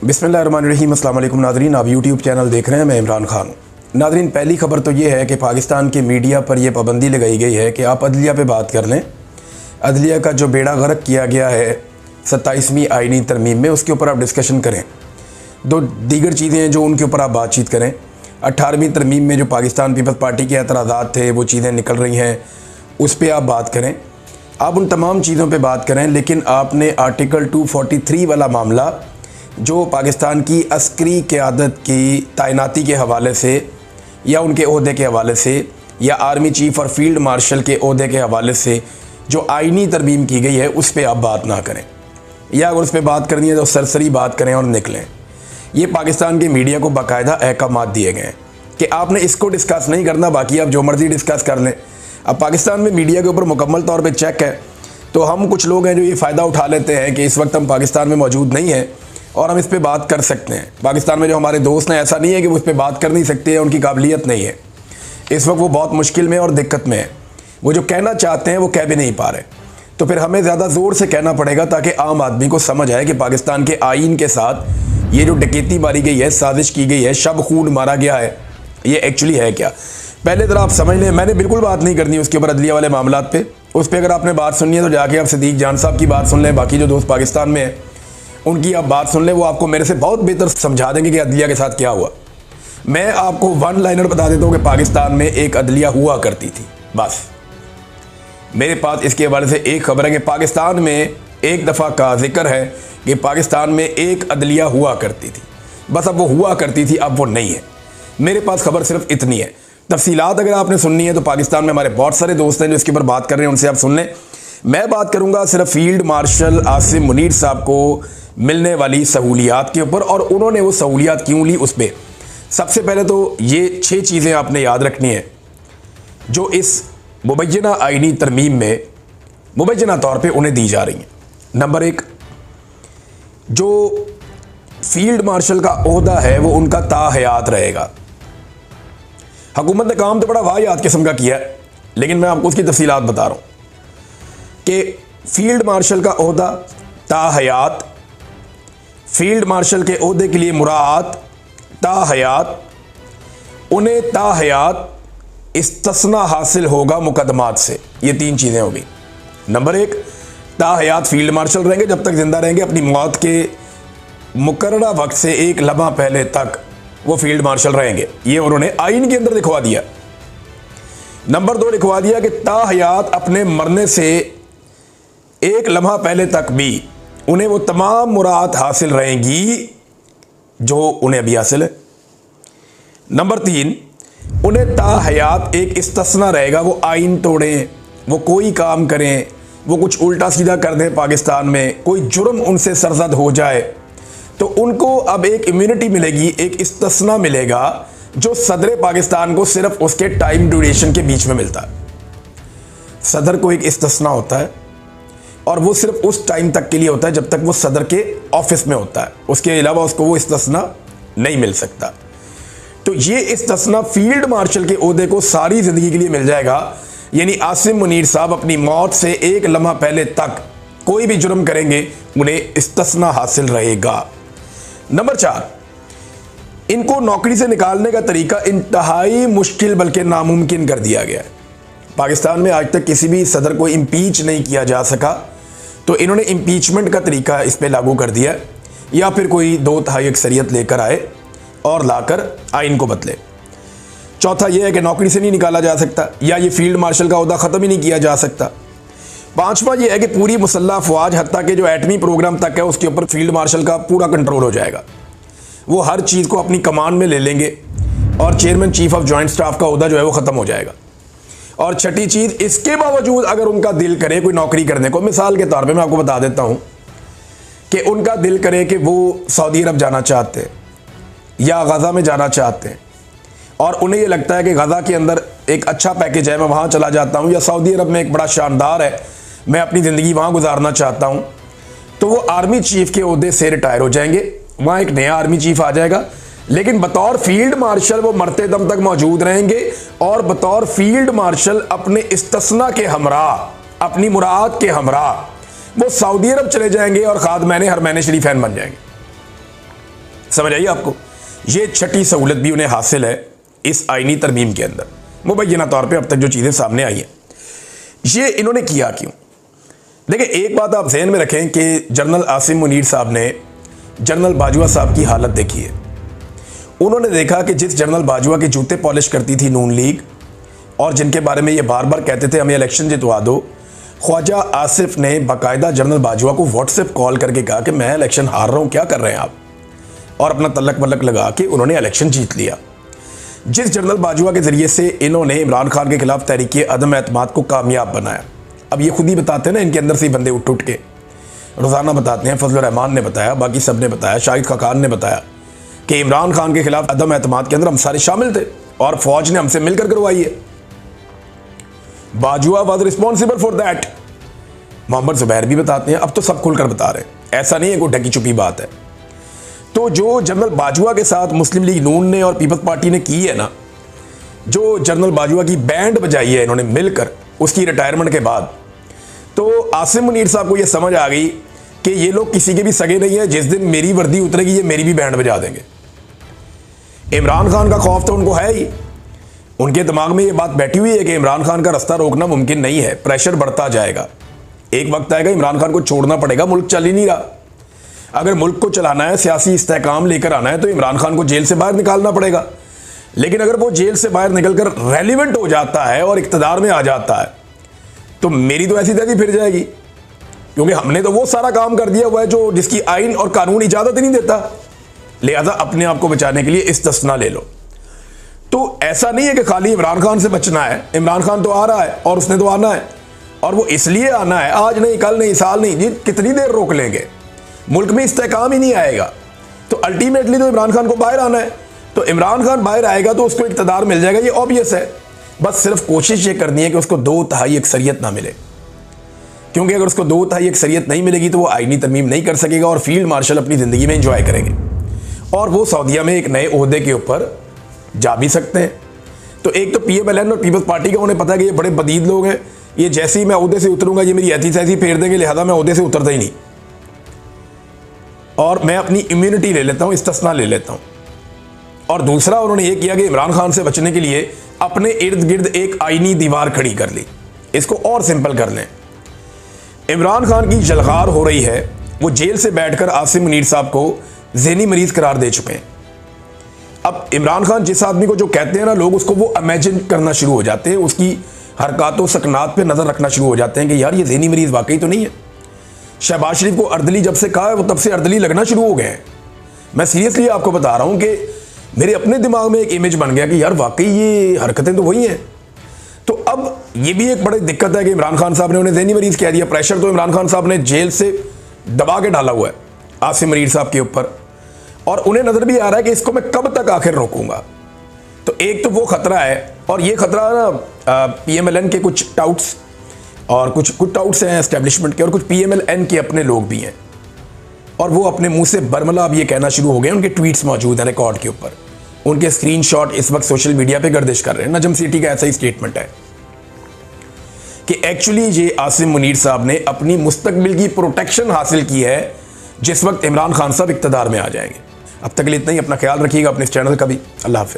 बिस्मिल्लाहिर्रहमानिर्रहीम। अस्सलाम वालेकुम नाज़रीन, आप यूट्यूब चैनल देख रहे हैं, मैं इमरान खान। नाज़रीन, पहली ख़बर तो ये है कि पाकिस्तान के मीडिया पर यह पाबंदी लगाई गई है कि आप अदलिया पे बात कर लें। अदलिया का जो बेड़ा गर्क किया गया है 27वीं आइनी तरमीम में, उसके ऊपर आप डिस्कशन करें। दो दीगर चीज़ें हैं जो उनके ऊपर आप बातचीत करें। 18वीं तरमीम में जो पाकिस्तान पीपल्स पार्टी के एतराज़ात थे वो चीज़ें निकल रही हैं, उस पर आप बात करें। आप उन तमाम चीज़ों पे बात करें, लेकिन आपने आर्टिकल 243 वाला मामला जो पाकिस्तान की अस्करी क़यादत की तैनाती के हवाले से या उनके ओहदे के हवाले से या आर्मी चीफ़ और फील्ड मार्शल के ओहदे के हवाले से जो आइनी तरमीम की गई है, उस पर आप बात ना करें, या अगर उस पर बात करनी है तो सरसरी बात करें और निकलें। ये पाकिस्तान के मीडिया को बाकायदा अहकामात दिए गए हैं कि आपने इसको डिस्कस नहीं करना, बाकी आप जो मर्ज़ी डिस्कस कर लें। अब पाकिस्तान में मीडिया के ऊपर मुकम्मल तौर पर चेक है, तो हम कुछ लोग हैं जो ये फ़ायदा उठा लेते हैं कि इस वक्त हम पाकिस्तान में मौजूद नहीं हैं और हम इस पे बात कर सकते हैं। पाकिस्तान में जो हमारे दोस्त हैं, ऐसा नहीं है कि वो उस पर बात कर नहीं सकते हैं, उनकी काबिलियत नहीं है। इस वक्त वो बहुत मुश्किल में और दिक्कत में है। वो जो कहना चाहते हैं वो कह भी नहीं पा रहे, तो फिर हमें ज़्यादा ज़ोर से कहना पड़ेगा ताकि आम आदमी को समझ आए कि पाकिस्तान के आइन के साथ ये जो डकैती मारी गई है, साजिश की गई है, शब खून मारा गया है, ये एक्चुअली है क्या। पहले ज़रा आप समझ लें, मैंने बिल्कुल बात नहीं करनी उसके ऊपर, अदलिया वाले मामला पे। उस पर अगर आपने बात सुननी है तो जाके आप सिद्दीक जान साहब की बात सुन लें, बाकी जो दोस्त पाकिस्तान में हैं उनकी आप बात सुन लें, वो आपको मेरे से बहुत बेहतर समझा देंगे कि अदलिया के साथ क्या हुआ। मैं आपको वन लाइनर बता देता हूँ कि पाकिस्तान में एक अदलिया हुआ करती थी, बस। मेरे पास इसके हवाले से एक खबर है कि पाकिस्तान में एक दफ़ा का जिक्र है कि पाकिस्तान में एक अदलिया हुआ करती थी, बस। अब वो हुआ करती थी, अब वो नहीं है। मेरे पास खबर सिर्फ इतनी है। तफसीलात अगर आपने सुननी है तो पाकिस्तान में हमारे बहुत सारे दोस्त हैं जो इसके ऊपर बात कर रहे हैं, उनसे आप सुन लें। मैं बात करूँगा सिर्फ फील्ड मार्शल आसिम मुनीर साहब को मिलने वाली सहूलियात के ऊपर, और उन्होंने वो सहूलियात क्यों ली उस पर। सबसे पहले तो ये 6 चीज़ें आपने याद रखनी है जो इस मुबैना आइनी तरमीम में मुबैना तौर पे उन्हें दी जा रही हैं। नंबर 1, जो फील्ड मार्शल का ओहदा है वो उनका ताहयात रहेगा। हुकूमत ने काम तो बड़ा वाहियात किस्म का किया है, लेकिन मैं आपको उसकी तफसीलात बता रहा हूँ कि फील्ड मार्शल का ओहदा ताहयात, फील्ड मार्शल के ओहदे के लिए मुराद ताहयात, उन्हें ताहयात इस्तस्ना हासिल होगा मुकदमात से। ये 3 चीज़ें होगी। नंबर 1, ताहयात फील्ड मार्शल रहेंगे जब तक जिंदा रहेंगे, अपनी मौत के मुकर्ररा वक्त से एक लम्हा पहले तक वो फील्ड मार्शल रहेंगे। ये उन्होंने आइन के अंदर लिखवा दिया। नंबर 2 लिखवा दिया कि ताहयात अपने मरने से एक लम्हा पहले तक भी उन्हें वो तमाम मुराद हासिल रहेंगी जो उन्हें अभी हासिल है। नंबर 3, उन्हें ताहयात एक इस्तस्ना रहेगा, वो आइन तोड़ें, वो कोई काम करें, वो कुछ उल्टा सीधा कर दें, पाकिस्तान में कोई जुर्म उनसे सरजद हो जाए तो उनको अब एक इम्यूनिटी मिलेगी, एक इस्तस्ना मिलेगा जो सदर पाकिस्तान को सिर्फ उसके टाइम ड्यूरेशन के बीच में मिलता है। सदर को एक इस्तस्ना होता है और वो सिर्फ उस टाइम तक के लिए होता है जब तक वो सदर के ऑफिस में होता है, उसके अलावा उसको वो इस्तस्ना नहीं मिल सकता। तो ये इस्तस्ना फील्ड मार्शल के ओहदे को सारी ज़िंदगी के लिए मिल जाएगा, यानी आसिम मुनीर साहब अपनी मौत से एक लम्हा पहले तक कोई भी जुर्म करेंगे उन्हें इस्तस्ना हासिल रहेगा। नंबर 4, इनको नौकरी से निकालने का तरीका इंतहाई मुश्किल बल्कि नामुमकिन कर दिया गया है। पाकिस्तान में आज तक किसी भी सदर को इम्पीच नहीं किया जा सका, तो इन्होंने इम्पीचमेंट का तरीका इस पर लागू कर दिया, या फिर कोई 2/3 अक्सरियत लेकर आए और लाकर आइन को बदले। चौथा यह है कि नौकरी से नहीं निकाला जा सकता, या ये फील्ड मार्शल का ओहदा ख़त्म ही नहीं किया जा सकता। 5वां यह है कि पूरी मुसल्लह अफवाज हत्ता के जो एटमी प्रोग्राम तक है उसके ऊपर फील्ड मार्शल का पूरा कंट्रोल हो जाएगा। वो हर चीज़ को अपनी कमान में ले लेंगे और chairman chief of joint staff का ओहदा जो है वो ख़त्म हो जाएगा। और छठी चीज़, इसके बावजूद अगर उनका दिल करे कोई नौकरी करने को, मिसाल के तौर पे मैं आपको बता देता हूँ कि उनका दिल करे कि वो सऊदी अरब जाना चाहते हैं या गज़ा में जाना चाहते हैं, और उन्हें ये लगता है कि गज़ा के अंदर एक अच्छा पैकेज है, मैं वहाँ चला जाता हूँ, या सऊदी अरब में एक बड़ा शानदार है, मैं अपनी ज़िंदगी वहाँ गुजारना चाहता हूँ, तो वो आर्मी चीफ़ के ओहदे से रिटायर हो जाएंगे, वहाँ एक नया आर्मी चीफ़ आ जाएगा, लेकिन बतौर फील्ड मार्शल वो मरते दम तक मौजूद रहेंगे, और बतौर फील्ड मार्शल अपने इस्तस्ना के हमरा, अपनी मुराद के हमरा वो सऊदी अरब चले जाएंगे और खादमैन हरमैन शरीफैन बन जाएंगे। समझ आइए आपको, ये छठी सहूलत भी उन्हें हासिल है इस आईनी तरमीम के अंदर। मुबैना तौर पे अब तक जो चीज़ें सामने आई हैं, ये इन्होंने किया क्यों? देखिए, एक बात आप जहन में रखें कि जनरल आसिम मुनीर साहब ने जनरल बाजवा साहब की हालत देखी है। उन्होंने देखा कि जिस जनरल बाजवा के जूते पॉलिश करती थी नून लीग और जिनके बारे में ये बार बार कहते थे हमें इलेक्शन जितवा दो, ख्वाजा आसिफ ने बाकायदा जनरल बाजवा को व्हाट्सएप कॉल करके कहा कि मैं इलेक्शन हार रहा हूँ, क्या कर रहे हैं आप, और अपना तलक मलक लगा के उन्होंने इलेक्शन जीत लिया। जिस जनरल बाजवा के ज़रिए से इन्होंने इमरान खान के खिलाफ तहरीक अदम एतमाद को कामयाब बनाया। अब ये खुद ही बताते हैं ना, इनके अंदर से बंदे उठ के रोज़ाना बताते हैं। फजल रहमान ने बताया, बाकी सब ने बताया, शाहिद खाकान ने बताया कि इमरान खान के खिलाफ अदम एतमाद के अंदर हम सारे शामिल थे और फौज ने हमसे मिलकर करवाई है। Bajwa was responsible for that. Mohammad Zubair भी बताते हैं, अब तो सब खुलकर बता रहे हैं, ऐसा नहीं है कोई ढकी छुपी बात है। तो जो जनरल बाजवा के साथ मुस्लिम लीग नून ने और पीपल्स पार्टी ने की है ना, जो जनरल बाजवा की बैंड बजाई है इन्होंने मिलकर उसकी रिटायरमेंट के बाद, तो आसिम मुनीर साहब को यह समझ आ गई कि ये लोग किसी के भी सगे नहीं है। जिस दिन मेरी वर्दी उतरेगी ये मेरी भी बैंड बजा देंगे। इमरान खान का खौफ तो उनको है ही, उनके दिमाग में ये बात बैठी हुई है कि इमरान खान का रास्ता रोकना मुमकिन नहीं है, प्रेशर बढ़ता जाएगा, एक वक्त आएगा इमरान खान को छोड़ना पड़ेगा, मुल्क चल ही नहीं रहा। अगर मुल्क को चलाना है, सियासी इस्तेहकाम लेकर आना है, तो इमरान खान को जेल से बाहर निकालना पड़ेगा। लेकिन अगर वो जेल से बाहर निकलकर रेलिवेंट हो जाता है और इक़्तिदार में आ जाता है, तो मेरी तो ऐसी तैसी फिर जाएगी, क्योंकि हमने तो वो सारा काम कर दिया हुआ है जो जिसकी आइन और कानून इजाज़त नहीं देता। लिहाजा अपने आप को बचाने के लिए इस्तिस्ना ले लो। तो ऐसा नहीं है कि खाली इमरान खान से बचना है, इमरान खान तो आ रहा है और उसने तो आना है, और वो इसलिए आना है, आज नहीं, कल नहीं, साल नहीं जी, कितनी देर रोक लेंगे, मुल्क में इस्तेहकाम ही नहीं आएगा। तो अल्टीमेटली तो इमरान खान को बाहर आना है। तो इमरान खान बाहर आएगा तो उसको इक़्तिदार मिल जाएगा, ये ऑब्वियस है। बस सिर्फ कोशिश ये करनी है कि उसको 2/3 अक्सरियत ना मिले, क्योंकि अगर उसको 2/3 अक्सरियत नहीं मिलेगी तो वो आईनी तरमीम नहीं कर सकेगा और फील्ड मार्शल अपनी ज़िंदगी में इंजॉय करेंगे और वो सऊदीया में एक नए ओहदे के ऊपर जा भी सकते हैं। तो एक तो PMLN और पीपल्स पार्टी का उन्हें पता है कि ये बड़े बदीद लोग हैं, ये जैसे ही मैं ओहदे से उतरूंगा ये मेरी ऐसी तैसी फेर देंगे, लिहाजा मैं ओहदे से उतरता ही नहीं और मैं अपनी इम्यूनिटी ले लेता हूँ, इस्तिस्ना ले लेता हूँ। और दूसरा उन्होंने ये किया कि इमरान खान से बचने के लिए अपने इर्द गिर्द एक आईनी दीवार खड़ी कर ली। इसको और सिंपल कर लें, इमरान खान की जलगार हो रही है, वो जेल से बैठकर आसिम मुनीर साहब को ज़हनी मरीज करार दे चुके हैं। अब इमरान खान जिस आदमी को जो कहते हैं ना लोग, उसको वो इमेजिन करना शुरू हो जाते हैं, उसकी हरकतों सकनात पे नज़र रखना शुरू हो जाते हैं कि यार ये ज़हनी मरीज वाकई तो नहीं है। शहबाज शरीफ को अर्दली जब से कहा है वो तब से अर्दली लगना शुरू हो गए हैं। मैं सीरियसली आपको बता रहा हूँ कि मेरे अपने दिमाग में एक इमेज बन गया कि यार वाकई ये हरकतें तो वही हैं। तो अब ये भी एक बड़ी दिक्कत है कि इमरान खान साहब ने उन्हें ज़हनी मरीज कह दिया। प्रेशर तो इमरान खान साहब ने जेल से दबा के डाला हुआ है आसिम मुनीर साहब के ऊपर, और उन्हें नज़र भी आ रहा है कि इसको मैं कब तक आखिर रोकूंगा। तो एक तो वो खतरा है, और ये खतरा ना PMLN के कुछ टाउट्स और कुछ टाउट्स हैं एस्टेब्लिशमेंट के, और कुछ PMLN के अपने लोग भी हैं, और वो अपने मुंह से बरमला अब ये कहना शुरू हो गए। उनके ट्वीट्स मौजूद हैं रिकॉर्ड के ऊपर, उनके स्क्रीनशॉट इस वक्त सोशल मीडिया पे गर्दिश कर रहे हैं। नजम सिटी का ऐसा ही स्टेटमेंट है कि एक्चुअली ये आसिम मुनीर साहब ने अपनी मुस्तकबिल की प्रोटेक्शन हासिल की है जिस वक्त इमरान खान साहब इक़्तिदार में आ जाएंगे। अब तक के लिए इतना ही, अपना ख्याल रखिएगा, अपने इस चैनल का भी। अल्लाह हाफ़िज़।